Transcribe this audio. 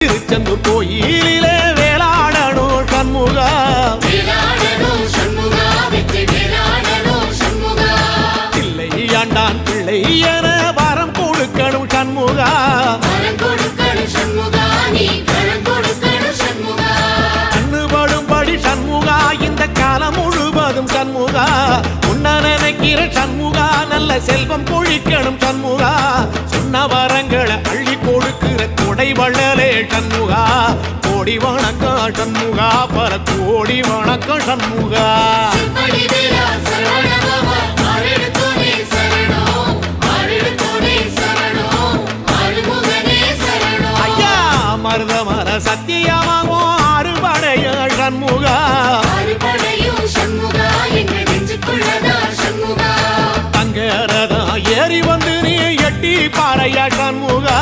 திருச்செந்தூர் கோயிலிலே வேளாடணும் சண்முகா, பிள்ளை ஆண்டான் பிள்ளை என வரம் கொடுக்கணும் சண்முகா, கண்ணுபடும்படி சண்முகா இந்த காலம் முழுவதும் சண்முகா, உன்ன நினைக்கிற சண்முகா நல்ல செல்வம் பொழிக்கணும் சண்முகா, சொன்ன வரங்களை அள்ளி கொடுக்கிற கொடை வள்ளலே சண்முகா, கோடி வணக்கம் சண்முகா, பல கோடி வணக்கம் சண்முகா. ஐயா மருதமர சத்தியமாகும் அறுபடைய சண்முகா, தங்கரதா ஏறி வந்து நீ எட்டி பாறையா சண்முகா.